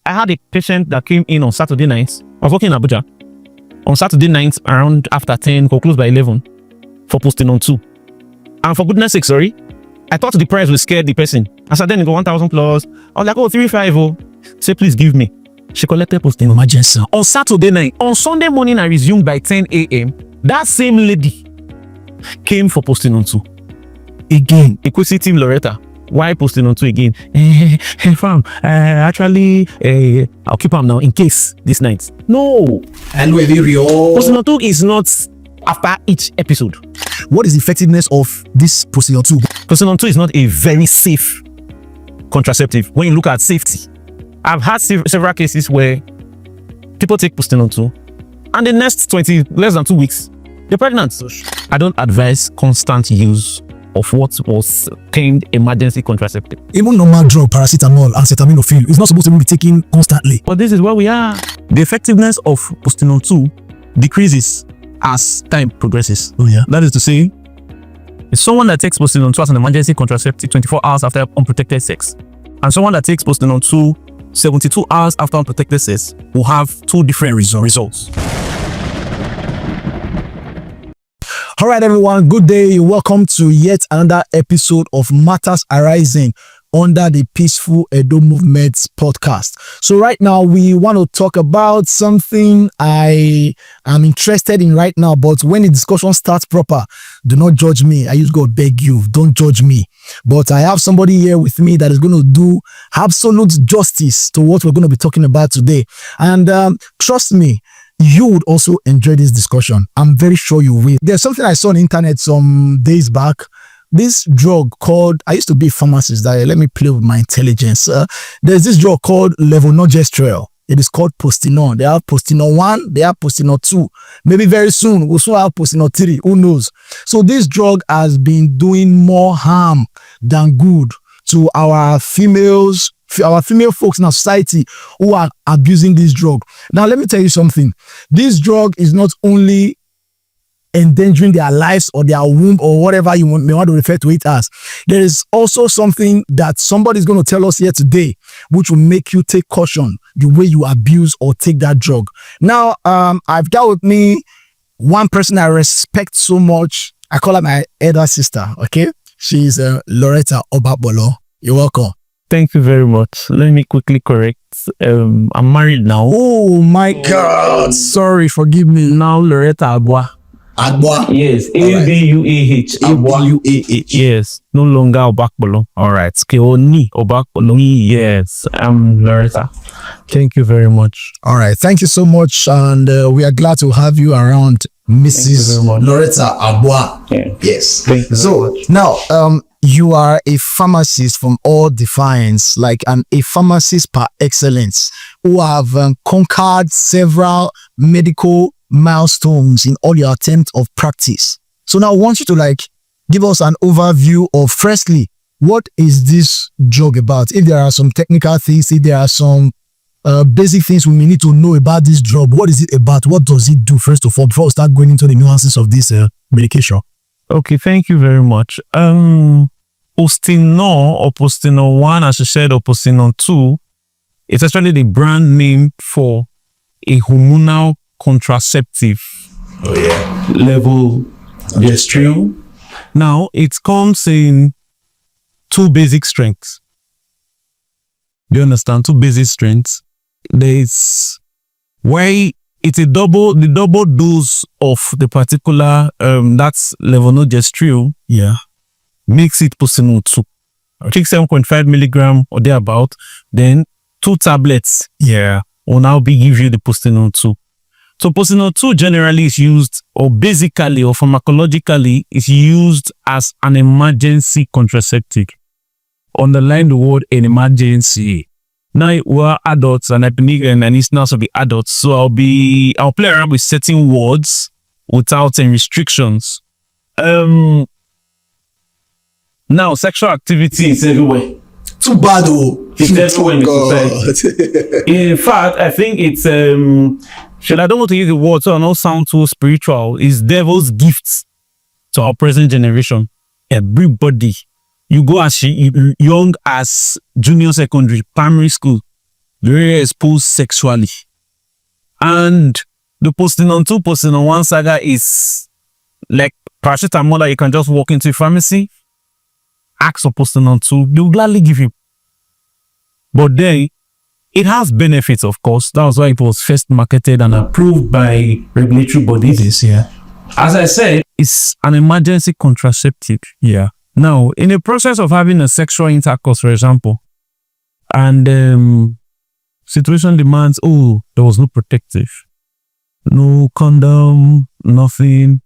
I had a patient that came in on Saturday night. I was working in Abuah. On Saturday night, around after 10, go close by 11 for Postinor 2. And for goodness sake, sorry, I thought the price would scare the person. I said, then it go 1,000 plus. I was like, oh, 350. Say, please give me. She collected Postinor emergency on Saturday night. On Sunday morning, I resumed by 10 a.m. That same lady came for Postinor 2. Again, inquisitive Lauretta. Why Postinor 2 again? Hey, fam, actually, I'll keep him now in case this night. No. Postinor 2 is not after each episode. What is the effectiveness of this Postinor 2? Postinor 2 is not a very safe contraceptive when you look at safety. I've had several cases where people take Postinor 2 and the next less than 2 weeks, they're pregnant. I don't advise constant use of what was termed emergency contraceptive. Even normal drug, paracetamol, acetaminophen, is not supposed to be taken constantly. But this is where we are. The effectiveness of Postinor 2 decreases as time progresses. Oh yeah. That is to say, someone that takes Postinor 2 as an emergency contraceptive 24 hours after unprotected sex, and someone that takes Postinor 2 72 hours after unprotected sex will have two different results. All right, everyone. Good day. Welcome to yet another episode of Matters Arising under the Peaceful Edo Movement's podcast. So right now, we want to talk about something I am interested in right now. But when the discussion starts proper, do not judge me. I just go beg you, don't judge me. But I have somebody here with me that is going to do absolute justice to what we're going to be talking about today. And trust me, you would also enjoy this discussion. I'm very sure you will. There's something I saw on the internet some days back. This drug called, I used to be a pharmacist. Let me play with my intelligence. There's this drug called levonorgestrel. It is called Postinor. They have Postinor 1, they have Postinor 2. Maybe very soon, we'll soon have Postinor 3. Who knows? So this drug has been doing more harm than good to our female folks in our society who are abusing this drug. Now, let me tell you something. This drug is not only endangering their lives or their womb or whatever you may want to refer to it as. There is also something that somebody is going to tell us here today, which will make you take caution the way you abuse or take that drug. Now, I've got with me one person I respect so much. I call her my elder sister, okay? She's Lauretta Obakpolor. You're welcome. Thank you very much. Let me quickly correct. I'm married now. Oh my God. Sorry, forgive me. Now Lauretta Abuah. Abuah? Yes. Abuah. Abuah. Yes. No longer Obakpolor. All right. Skeoni Obakpolor. Yes. I'm Lauretta. Thank you very much. All right. Thank you so much. And we are glad to have you around, Mrs. Lauretta Abuah. Yeah. Yes. Thank you so very much. Now, you are a pharmacist from all defiance, like a pharmacist par excellence, who have conquered several medical milestones in all your attempts of practice. So now I want you to give us an overview of, firstly, what is this drug about? If there are some technical things, if there are some basic things we may need to know about this drug, what is it about? What does it do, first of all, before we start going into the nuances of this medication? Okay, thank you very much. Postinor or Postinor 1, as you said, or Postinor 2, it's actually the brand name for a hormonal contraceptive. Oh yeah. Levonorgestrel. Now, it comes in two basic strengths. Do you understand? Two basic strengths. There's why it's the double dose of the particular that's levonorgestrel. Yeah. Makes it Postinor 2. Take 7.5 milligram or thereabout, then 2 tablets. Yeah. Will now give you the Postinor 2. So Postinor 2 generally is used, or basically or pharmacologically is used as an emergency contraceptive. Underline the word an emergency. Now we're adults and I believe and listeners will be adults. So I'll play around with certain words without any restrictions. Now sexual activity is everywhere. Too bad though. It's everywhere in the society. In fact, I think it's I don't want to use the word so I don't sound too spiritual. It's devil's gifts to our present generation. Everybody. You go as young as junior secondary, primary school, very exposed sexually. And the Postinor 2, Postinor 1 saga is like paracetamol that you can just walk into a pharmacy, ask for Postinor 2, they'll gladly give you. But then, it has benefits, of course. That was why it was first marketed and approved by regulatory bodies. Yeah. As I said, it's an emergency contraceptive. Yeah. Now, in the process of having a sexual intercourse, for example, and situation demands, there was no protective, no condom, nothing.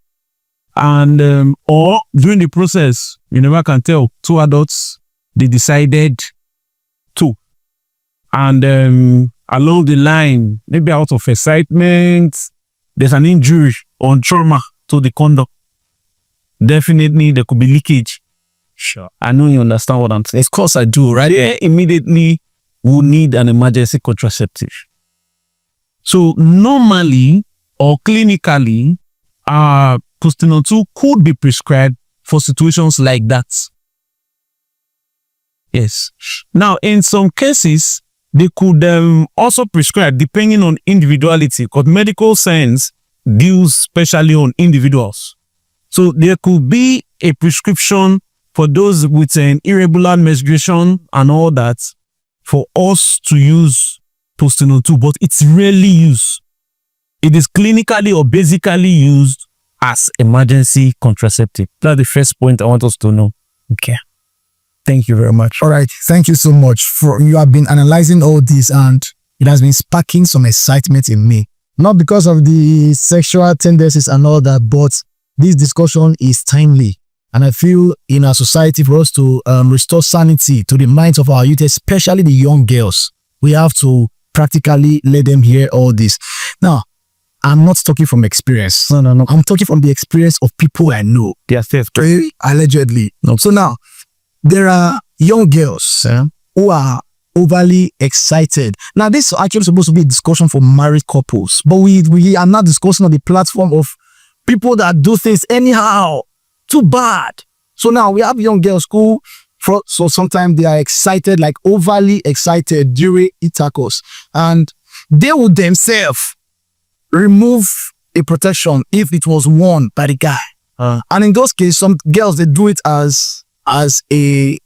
And or during the process, you never can tell, 2 adults, they decided to. And along the line, maybe out of excitement, there's an injury or trauma to the condom. Definitely, there could be leakage. Sure. I know you understand what I'm saying. Of course I do, right? They immediately will need an emergency contraceptive. So normally or clinically, Postinor 2 could be prescribed for situations like that. Yes. Now, in some cases, they could also prescribe depending on individuality, because medical science deals specially on individuals. So there could be a prescription for those with an irregular menstruation and all that for us to use Postinor 2, but it's rarely used. It is clinically or basically used as emergency contraceptive. That's the first point I want us to know. Okay. Thank you very much. All right. Thank you so much. You have been analyzing all this and it has been sparking some excitement in me. Not because of the sexual tendencies and all that, but this discussion is timely. And I feel in our society, for us to restore sanity to the minds of our youth, especially the young girls, we have to practically let them hear all this. Now, I'm not talking from experience. No. I'm talking from the experience of people I know. Yes. Allegedly. No. So now, there are young girls who are overly excited. Now, this is actually supposed to be a discussion for married couples, but we are not discussing on the platform of people that do things anyhow. Too bad. So now we have young girls who, so sometimes they are excited, like overly excited during intercourse, and they would themselves remove a protection if it was worn by the guy. And in those cases, some girls, they do it as a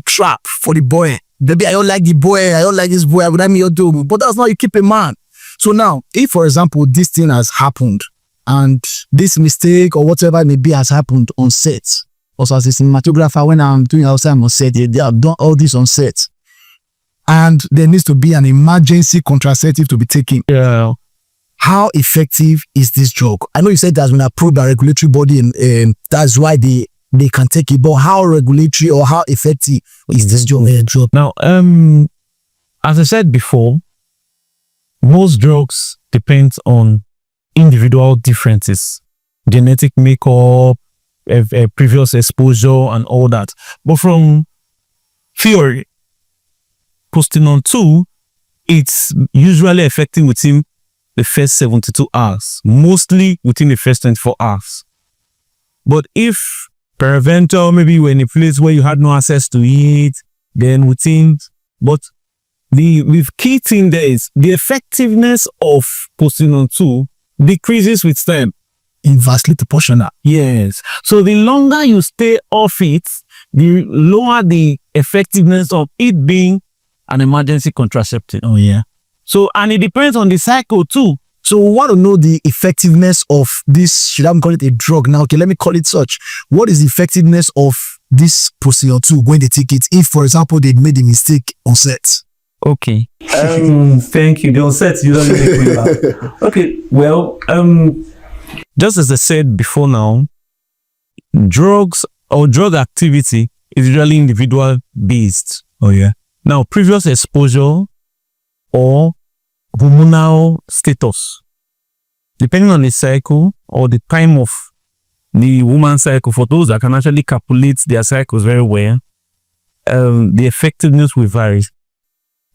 trap for the boy. Baby, I don't like the boy. I don't like this boy. I would have me do. But that's not you keep a man. So now, if for example this thing has happened and this mistake or whatever it may be has happened on set, also as a cinematographer, when I'm doing outside on set, they have done all this on set, and there needs to be an emergency contraceptive to be taken. Yeah. How effective is this drug? I know you said that's been approved by a regulatory body, and that's why they can take it. But how regulatory or how effective is this drug? Now, as I said before, most drugs depend on individual differences, genetic makeup, previous exposure, and all that. But from theory, Postinor 2, it's usually effective within the first 72 hours, mostly within the first 24 hours. But if peradventure, maybe you're in a place where you had no access to it, then but the key thing there is the effectiveness of Postinor 2 decreases with time. Inversely proportional. Yes. So the longer you stay off it, the lower the effectiveness of it being an emergency contraceptive. Oh, yeah. So, and it depends on the cycle too. So we want to know the effectiveness of this, should I call it a drug now? Okay, let me call it such. What is the effectiveness of this Postinor 2 when they take it, if, for example, they made a mistake on set? Okay. Thank you. The on set usually make me laugh. Okay. Well, just as I said before now, drugs or drug activity is usually individual based. Oh, yeah. Now, previous exposure or hormonal status, depending on the cycle or the time of the woman's cycle, for those that can actually calculate their cycles very well, the effectiveness will vary.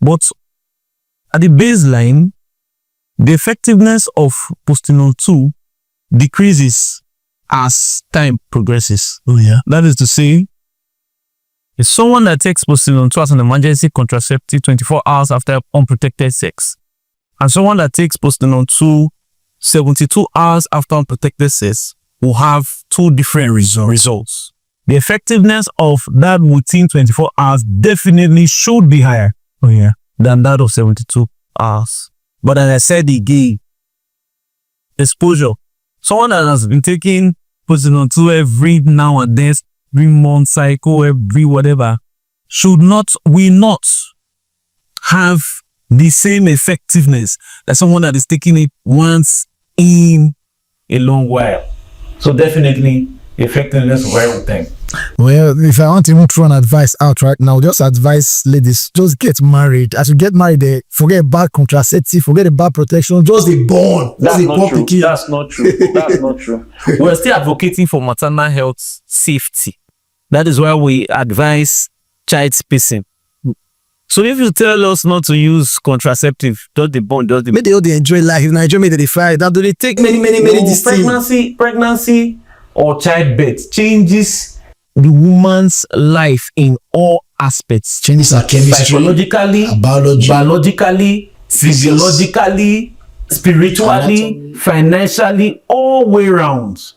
But at the baseline, the effectiveness of Postinor 2 decreases as time progresses. Oh, yeah. That is to say, is someone that takes Postinor 2 as an emergency contraceptive 24 hours after unprotected sex, and someone that takes Postinor 2 72 hours after unprotected sex will have two different results. The effectiveness of that within 24 hours definitely should be higher than that of 72 hours. But as I said again, exposure. Someone that has been taking Postinor 2 every now and then, every month cycle, every whatever, will not have the same effectiveness as someone that is taking it once in a long while. So definitely, effectiveness will time. Well, if I want to even throw an advice out right now, just advise ladies, just get married. As you get married, forget about contraceptive, forget about protection, just the born. That's not true. That's not true. That's not true. We're still advocating for maternal health safety. That is why we advise child spacing. So if you tell us not to use contraceptive, just the born, just the... Maybe they enjoy life. If Nigeria made they fight, that do they take many pregnancy or childbirth changes the woman's life in all aspects. Changes her chemistry, psychologically, biologically, physiologically, spiritually, financially, all way round.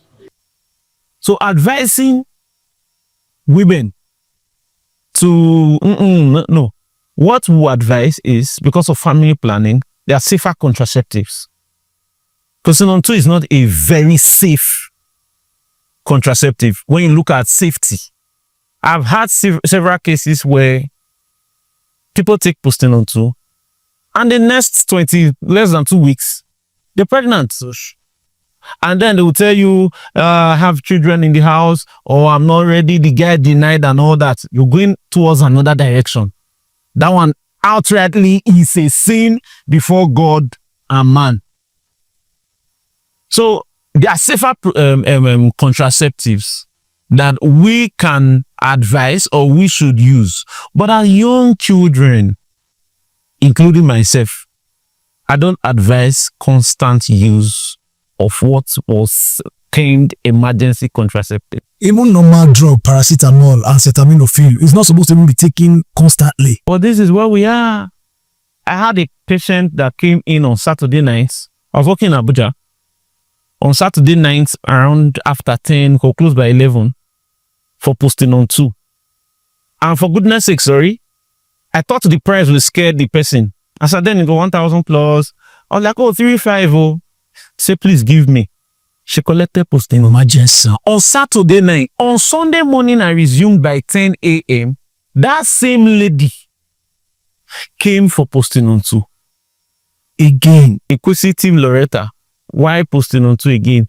So advising women to no. What we advise is, because of family planning, there are safer contraceptives. Postinor 2 is not a very safe contraceptive when you look at safety. I've had several cases where people take Postinor 2 and the next less than 2 weeks, they're pregnant. And then they will tell you, I have children in the house, or I'm not ready, the guy denied and all that. You're going towards another direction. That one outrightly is a sin before God and man. So there are safer contraceptives that we can advise or we should use. But our young children, including myself, I don't advise constant use of what was termed emergency contraceptive. Even normal drug, paracetamol, acetaminophen, is not supposed to be taken constantly. But this is where we are. I had a patient that came in on Saturday nights. I was working in Abuah. On Saturday nights, around after 10, close by 11, for Postinor 2. And for goodness sake, I thought the price would scare the person. I said, then it was 1,000 plus. I was like, 350. Oh. Say, please give me. She collected Postinor emergency on Saturday night. On Sunday morning, I resumed by 10 a.m. That same lady came for Postinor 2. Again, inquisitive Lauretta. Why Postinor 2 again?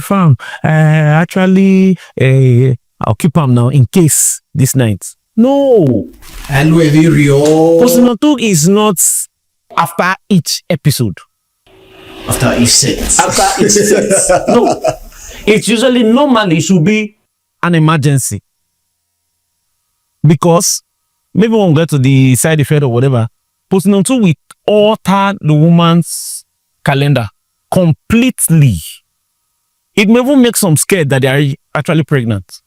Fam, actually, I'll keep them now in case this night. No. And we're very real. Postinor 2 is not after each episode. After each set. No. It's usually normally should be an emergency. Because maybe we'll get to the side effect or whatever. Postinor 2 will alter the woman's calendar completely. It may even make some scared that they are actually pregnant.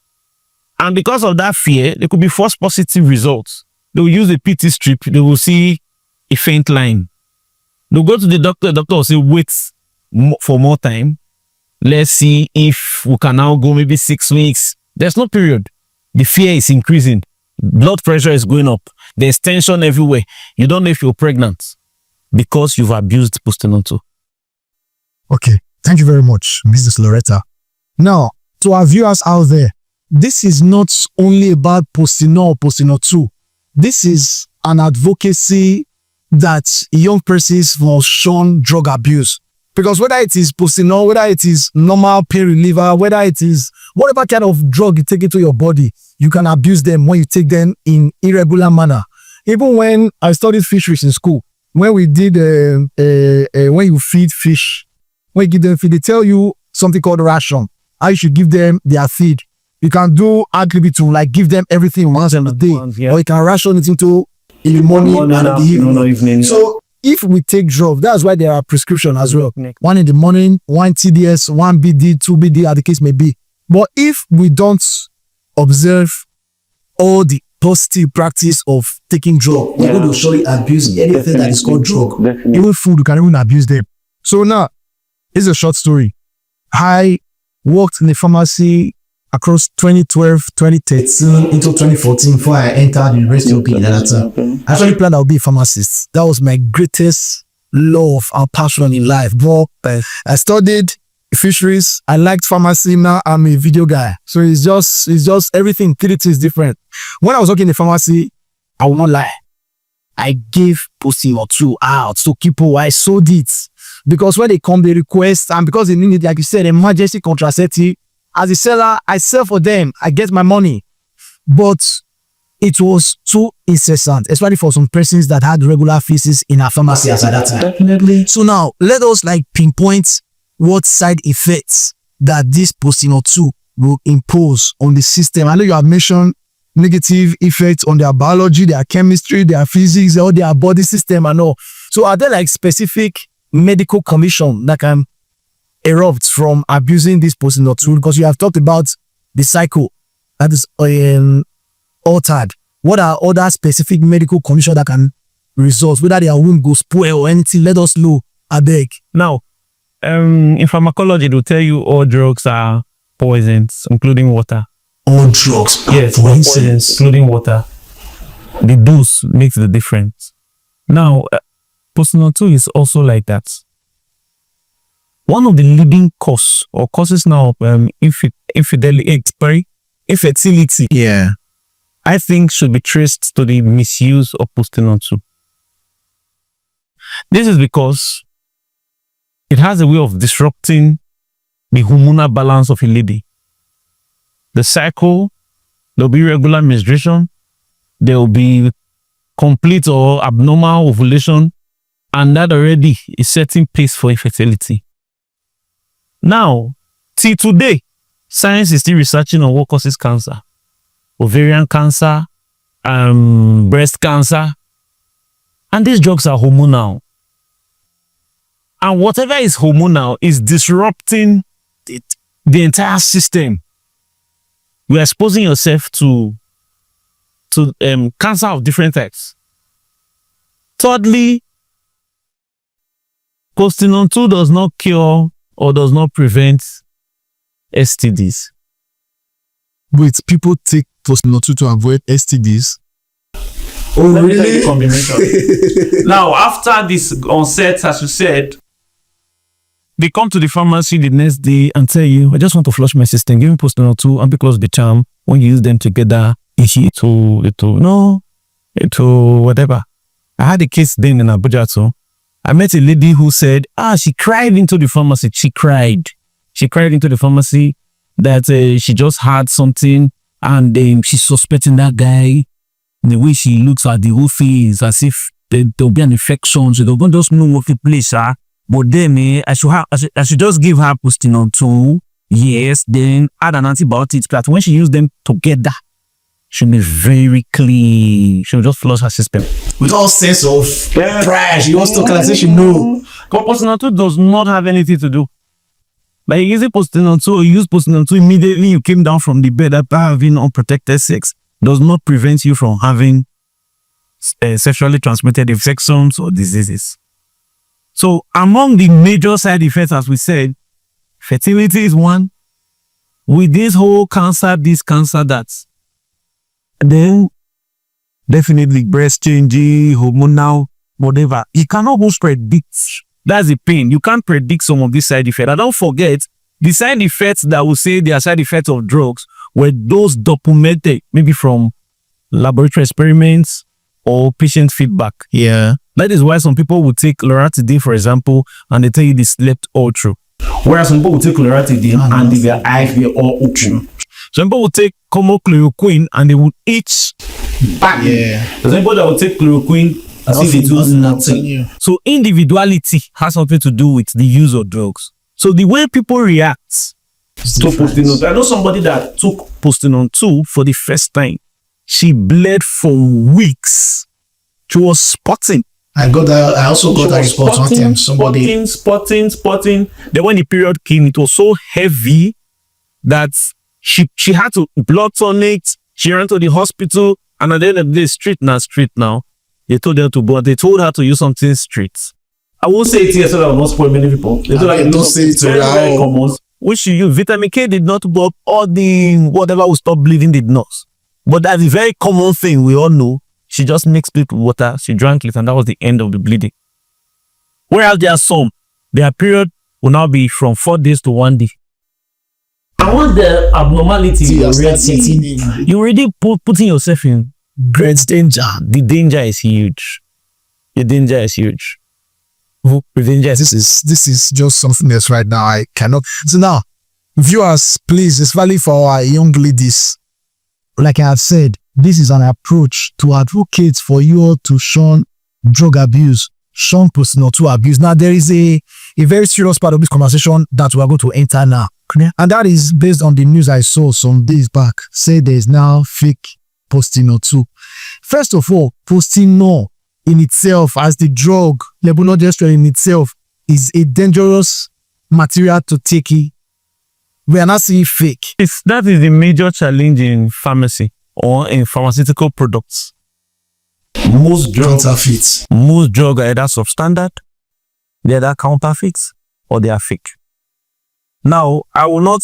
And because of that fear, there could be false positive results. They will use a PT strip. They will see a faint line. They'll go to the doctor will say, wait for more time. Let's see if we can now go maybe 6 weeks. There's no period. The fear is increasing. Blood pressure is going up. There's tension everywhere. You don't know if you're pregnant because you've abused Postinor 2. Okay. Thank you very much, Mrs. Lauretta. Now, to our viewers out there, this is not only about Postinor 2. This is an advocacy that young persons will shun drug abuse. Because whether it is Postinor, whether it is normal pain reliever, whether it is whatever kind of drug you take into your body, you can abuse them when you take them in irregular manner. Even when I studied fisheries in school, when we did, when you feed fish, when you give them feed, they tell you something called ration. How you should give them their feed. You can do ad libitum, like give them everything once in a day. Or you can ration it into in the morning and in the evening. So if we take drugs, that's why there are prescriptions as well. One in the morning, one TDS, one BD, 2 BD, as the case may be. But if we don't observe all the positive practice of taking drug. We're going to surely abuse anything that is called drug. Definitely. Even food, you can even abuse them. So now, it's a short story. I worked in the pharmacy across 2012, 2013 into 2014 before I entered the University of Benin at that time. I actually planned I would be a pharmacist. That was my greatest love and passion in life. But I studied fisheries. I liked pharmacy. Now I'm a video guy. So it's just everything. Utility is different. When I was working in the pharmacy, I will not lie, I gave Postinor 2 out to people. I sold it because when they come, they request, and because they need it, like you said, emergency contraceptive. As a seller, I sell for them. I get my money. But it was too incessant, especially for some persons that had regular visits in our pharmacy at that time. Definitely. So now, let us pinpoint what side effects that this Postinor 2 will impose on the system. I know you have mentioned negative effects on their biology, their chemistry, their physics, or their body system and all. So are there specific medical condition that can erupt from abusing this Postinor 2? Because you have talked about the cycle that is altered. What are other specific medical conditions that can result, whether their womb goes spoil or anything? Let us know, I beg. Now, in pharmacology, it will tell you all drugs are poisons, including water. All drugs, yes, poisons, including water. The dose makes the difference. Now, Postinor 2 is also like that. One of the leading causes now of infertility, yeah, I think should be traced to the misuse of Postinor 2. This is because it has a way of disrupting the hormonal balance of a lady. The cycle, there'll be regular menstruation, there will be complete or abnormal ovulation, and that already is setting pace for infertility. Now, till today, science is still researching on what causes cancer. Ovarian cancer, breast cancer, and these drugs are hormonal. And whatever is hormonal is disrupting the entire system. You are exposing yourself to cancer of different types. Thirdly, Postinor 2 does not cure or does not prevent STDs. Wait, people take Postinor 2 to avoid STDs? Oh, Let me tell you really? the combination. Now, after this onset, as you said, they come to the pharmacy the next day and tell you, I just want to flush my system. Give me Postinor 2 and because the charm, when you use them together, whatever. I had a case then in Abuah too. I met a lady who said, she cried into the pharmacy. She cried into the pharmacy that she just had something and she's suspecting that guy. The way she looks at the whole face as if there'll be an infection. So they'll just know what the place are. But then I should just give her Postinor 2, yes, then add an antibiotic. But when she used them together, she'll be very clean. She'll just flush her system. With all sense of pride, she wants to class she know. But Postinor 2 does not have anything to do. Like using Postinor 2, you use Postinor 2 immediately you came down from the bed after having unprotected sex, does not prevent you from having sexually transmitted infections or diseases. So among the major side effects, as we said, fertility is one. With this whole cancer, this cancer, that. Then definitely breast changing, hormonal, whatever. You cannot go predict. That's the pain. You can't predict some of these side effects. And don't forget, the side effects that will say they are side effects of drugs were those documented, maybe from laboratory experiments or patient feedback. Yeah. That is why some people will take Lauretta, for example, and they tell you they slept all through. Whereas some people will take Lauretta and their eyes were all open. Some people will take chloroquine and they will itch back. Yeah. There's people that will take chloroquine as if it was nothing. So individuality has something to do with the use of drugs. So the way people react to Postinor 2. I know somebody that took Postinor 2 for the first time. She bled for weeks. She was spotting. I also got that report one time. Somebody spotting. Then when the period came, it was so heavy that she had to blood tonic, She ran to the hospital, and at the end of the day, street now. They told her they told her to use something street. I won't say it here so that I will not spoil many people. They told her don't say it very common. Which she used. Vitamin K did not work. All the whatever will stop bleeding did not. But that's a very common thing we all know. She just mixed it with water. She drank it, and that was the end of the bleeding. Whereas there are some, their period will now be from 4 days to 1 day. I want the abnormality you already putting yourself in great danger. The danger is huge. The danger is huge. This is just something else right now. I cannot. So now, viewers, please, especially for our young ladies, like I have said, this is an approach to advocate for you all to shun drug abuse, shun Postinor 2 abuse. Now, there is a very serious part of this conversation that we are going to enter now. And that is based on the news I saw some days back. Say there is now fake Postinor 2. First of all, Postinor in itself, as the drug, levonorgestrel in itself, is a dangerous material to take. We are not seeing fake. That is the major challenge in pharmacy or in pharmaceutical products. Most drugs are either substandard, they are either counterfeits, or they are fake. Now, I will not,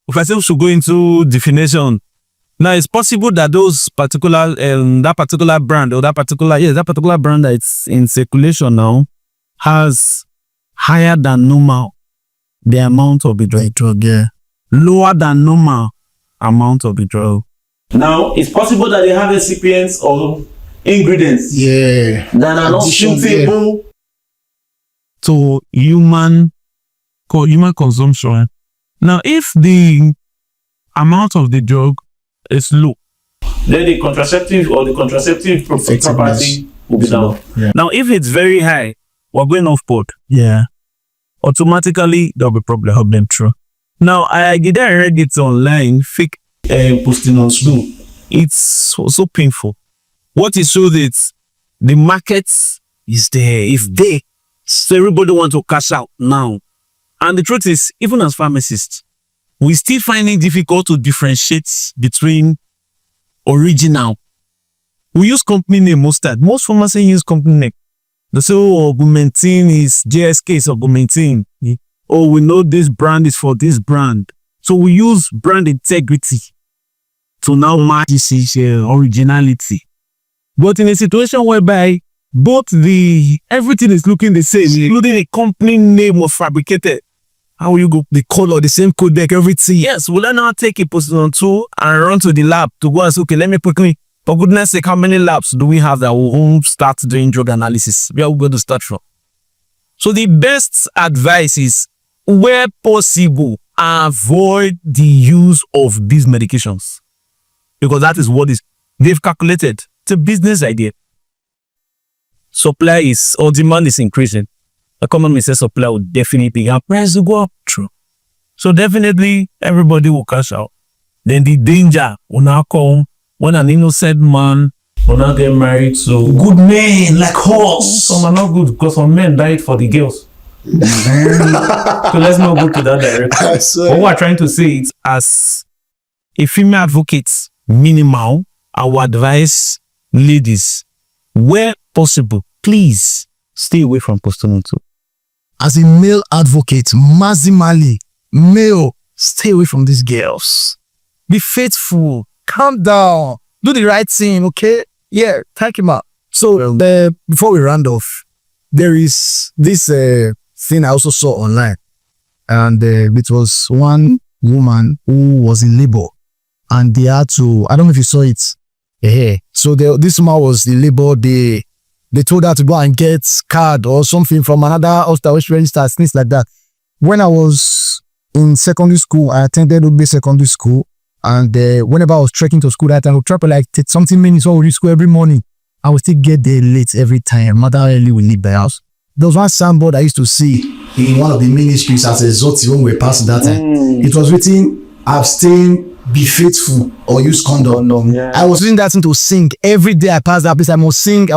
if I say we should go into definition, now it's possible that those particular, that particular brand that's in circulation now has higher than normal the amount of the drug, lower than normal amount of the drug. Now, it's possible that they have recipients or ingredients that are not suitable to human consumption. Now, if the amount of the drug is low, then the contraceptive property will be down. Yeah. Now, if it's very high, we're going off board. Yeah. Automatically, there'll be problem through. Now, I read it online, fake Postinor 2. It's so painful. What it shows is the market is there. If they, so everybody want to cash out now. And the truth is, even as pharmacists, we still find it difficult to differentiate between original. We use company name most time. Most pharmacists use company name. They say, oh, Augmentin is GSK is Augmentin. Oh, we know this brand is for this brand. So we use brand integrity to now match this originality. But in a situation whereby both everything is looking the same, including the company name was fabricated. How will you go? The color, the same codec, everything. Yes, will I now take a Postinor 2 and run to the lab to go and say, okay, let me quickly, for goodness sake, how many labs do we have that will start doing drug analysis? Where are we going to start from? So the best advice is, where possible, avoid the use of these medications. Because that is what they've calculated. It's a business idea. Supply or demand is increasing. Economy says supply will definitely have price to go up. True. So definitely everybody will cash out. Then the danger will now come when an innocent man will not get married to good men like us. Some are not good because some men died for the girls. So let's not go to that direction. What we're trying to say is, as a female advocate, minimal, I would advise ladies, where possible, please stay away from Postinor 2. As a male advocate, maximally male, stay away from these girls. Be faithful. Calm down. Do the right thing, okay? Yeah, take him out. So, before we round off, there is this thing I also saw online. And it was one woman who was in labor. And they had to, I don't know if you saw it. Yeah. So, this woman was in labor. They told her to go and get card or something from another hospital which registered, things like that. When I was in secondary school, I attended Obakpolor secondary school. And whenever I was trekking to school that time, I would travel like something minutes or reach school every morning. I would still get there late every time. Mother early will leave the house. There was one signboard I used to see in one of the ministries as a Zoti when we were passing that time. It was written, abstain, be faithful, or use condom. No. Yeah. I was using that thing to sing. Every day I passed that place, I will sing,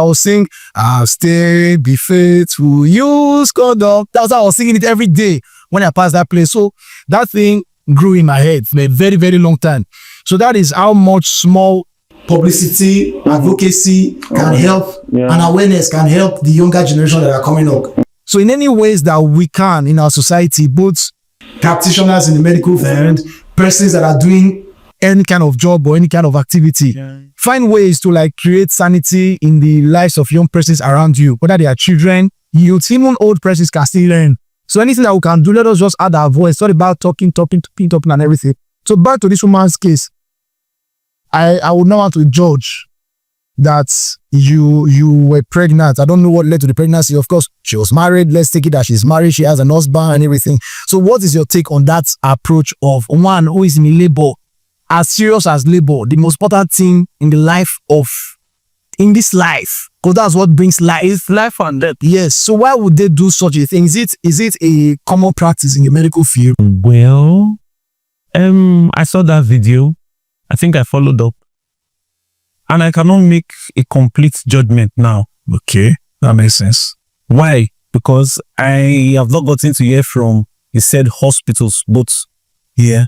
abstain, be faithful, use condom. That's how I was singing it every day when I passed that place. So that thing grew in my head for a very, very long time. So that is how much small publicity, advocacy can help, and awareness can help the younger generation that are coming up. So in any ways that we can in our society, both practitioners in the medical field, persons that are doing any kind of job or any kind of activity, find ways to like create sanity in the lives of young persons around you, whether they are children, youth, even old persons can still learn. So anything that we can do, let us just add our voice. It's not about talking and everything. So back to this woman's case, I would not want to judge that you were pregnant. I don't know what led to the pregnancy. Of course, she was married. Let's take it that she's married. She has an husband and everything. So what is your take on that approach of one who is in labor? As serious as labor, the most important thing in the life in this life, because that's what brings life. It's life and death. Yes. So why would they do such a thing? Is it a common practice in the medical field? Well, I saw that video. I think I followed up. And I cannot make a complete judgment now. Okay, that makes sense. Why? Because I have not gotten to hear from, he said, hospitals, but yeah.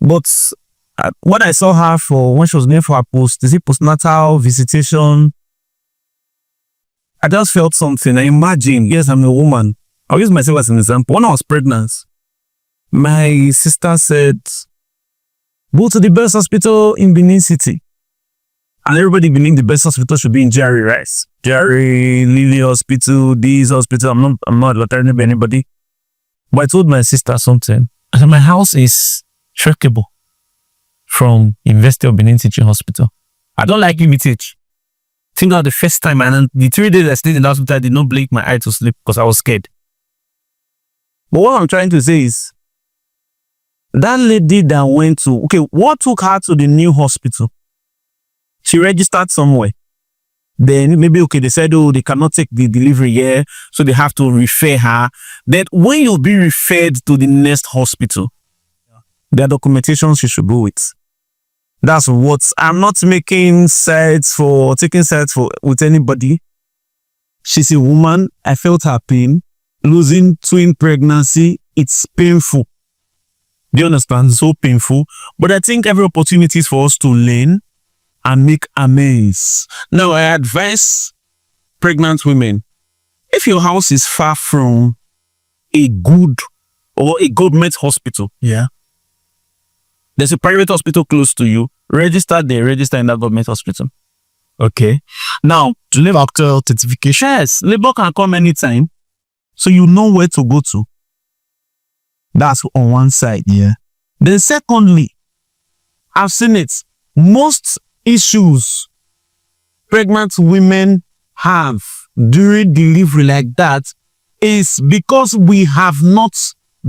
But what I saw her for when she was going for her postnatal visitation, I just felt something. I imagine, yes, I'm a woman. I'll use myself as an example. When I was pregnant, my sister said, go to the best hospital in Benin City. And everybody believing the best hospital should be in Jerry Rice. Jerry, Lily Hospital, this hospital. I'm not advertising to anybody. But I told my sister something. I said, my house is trackable from University of Benin Teaching Hospital. I don't like UBTH. I think that was the first time, and the 3 days I stayed in the hospital, I did not blink my eye to sleep because I was scared. But what I'm trying to say is, that lady that went to, what took her to the new hospital? She registered somewhere. Then maybe, they said, they cannot take the delivery here, so they have to refer her. Then when you'll be referred to the next hospital, there are documentations she should go with. That's what, I'm not taking sides with anybody. She's a woman. I felt her pain. Losing twin pregnancy, it's painful. Do you understand? It's so painful. But I think every opportunity is for us to learn and make amends. Now, I advise pregnant women, if your house is far from a good or a government hospital, there's a private hospital close to you, register in that government hospital. Okay. Now, to labor doctor certification, yes, labor can come anytime, so you know where to go to. That's on one side. Yeah. Then secondly, I've seen it. Most issues pregnant women have during delivery like that is because we have not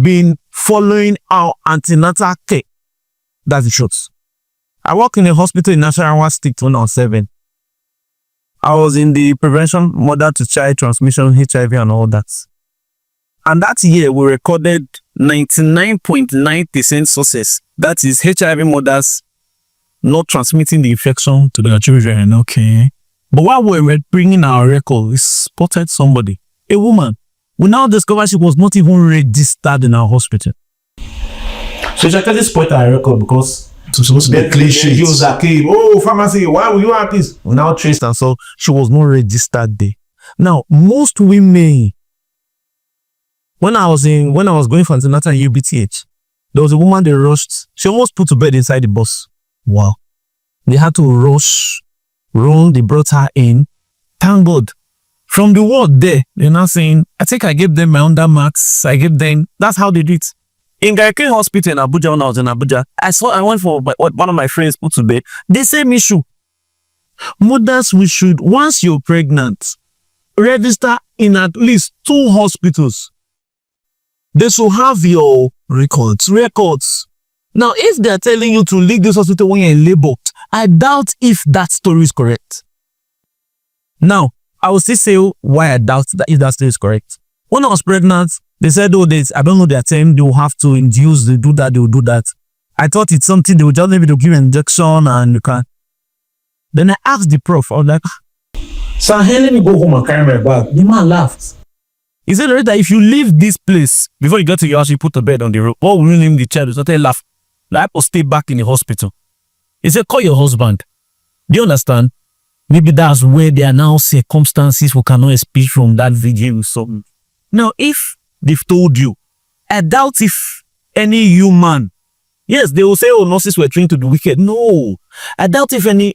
been following our antenatal care. That's the truth. I work in a hospital in Nasarawa State when I was 7. I was in the prevention mother-to-child transmission, HIV and all that. And that year, we recorded 99.9% success. That is HIV mothers not transmitting the infection to their children. Okay. But while we were bringing our record, we spotted somebody, a woman. We now discovered she was not even registered in our hospital. So she actually spoiled our record because cliche. He was like, oh, pharmacy, why will you have this? We now traced and so she was not registered there. Now, most women, when I was going for antenatal and UBTH, there was a woman they rushed. She almost put to bed inside the bus. Wow. They had to run, they brought her in. Thank God. From the ward there, they're now saying, I think I gave them my undermarks. That's how they did it. In Garkin Hospital in Abuja, when I was in Abuja, I went for one of my friends put to bed. The same issue. Mothers, once you're pregnant, register in at least 2 hospitals. They should have your records. Now, if they're telling you to leave this hospital when you're in labor, I doubt if that story is correct. Now, I will still say why I doubt that if that story is correct. When I was pregnant, they said, I don't know their time, they will have to induce, they will do that. I thought it's something they would just maybe give an injection and you can. Then I asked the prof, I was like, sir, hey, let me go home and carry my bag. The man laughed. He said, Lauretta, if you leave this place before you get to your house, you put the bed on the road. What will you name the child? He started laugh. Like, I will stay back in the hospital. He said, call your husband. Do you understand? Maybe that's where there are now circumstances we cannot escape from that video. So now, if they've told you, I doubt if any human, yes, they will say, oh, nurses were trained to do wicked. No, I doubt if any.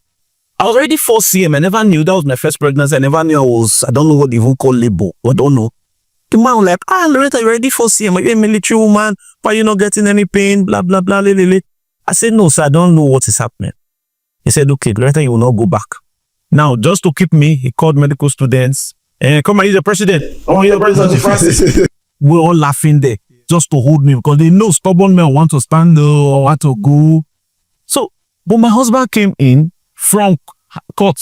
I was already 4 cm. I never knew that was my first pregnancy. I never knew I don't know what they even call labor. I don't know. The man was like, Lauretta, you're already 4 cm. You're a military woman. Why are you not getting any pain? Blah, blah, blah, lily. I said, no, sir, I don't know what is happening. He said, okay, Lauretta, you will not go back. Now, just to keep me, he called medical students. Come on, he's the president. Oh, he's the president, Francis. We're all laughing there just to hold me because they know stubborn men want to stand or want to go. So, but my husband came in from high court,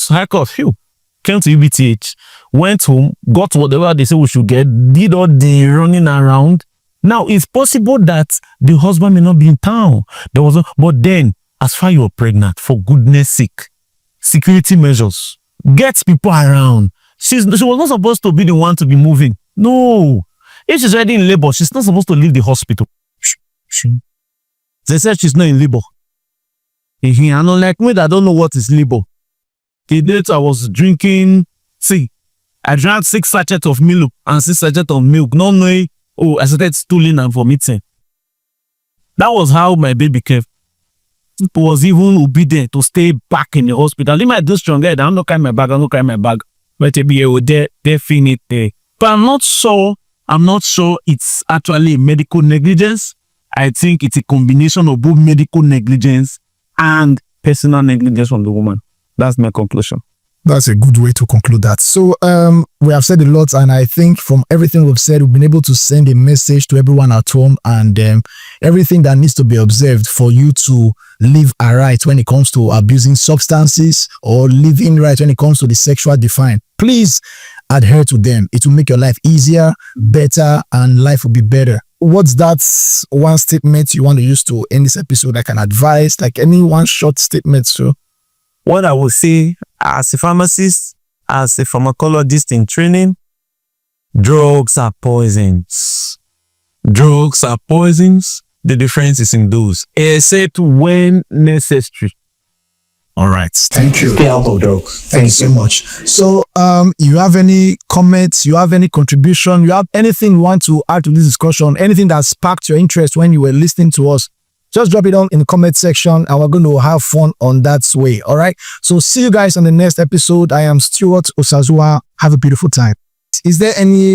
came to UBTH, went home, got whatever they said we should get, did all the running around. Now, it's possible that the husband may not be in town. But then, as far as you're pregnant, for goodness sake, security measures, get people around. She was not supposed to be the one to be moving. No. If she's already in labor, she's not supposed to leave the hospital. They said she's not in labor. And unlike me, I don't know what is labor. The date I was drinking, I drank 6 sachets of milk and 6 sachets of milk. Not knowing, I started stooling and vomiting. That was how my baby came. People was even obedient to stay back in the hospital. They might do stronger. I'm not carrying my bag. But they finish there. But I'm not sure it's actually medical negligence. I think it's a combination of both medical negligence and personal negligence from the woman. That's my conclusion. That's a good way to conclude that. So we have said a lot, and I think from everything we've said, we've been able to send a message to everyone at home, and everything that needs to be observed for you to live aright when it comes to abusing substances or living right when it comes to the sexual define. Please adhere to them. It will make your life easier, better, and life will be better. What's that one statement you want to use to end this episode, like an advice, like any one short statement? So what I would say, as a pharmacist, as a pharmacologist in training, drugs are poisons. Drugs are poisons. The difference is in dose, except when necessary. All right. Thank you. Stay out of drugs. Thank you so much. So, you have any comments? You have any contribution? You have anything you want to add to this discussion? Anything that sparked your interest when you were listening to us? Just drop it down in the comment section and we're going to have fun on that way. All right. So see you guys on the next episode. I am Stuart Osazua. Have a beautiful time. Is there any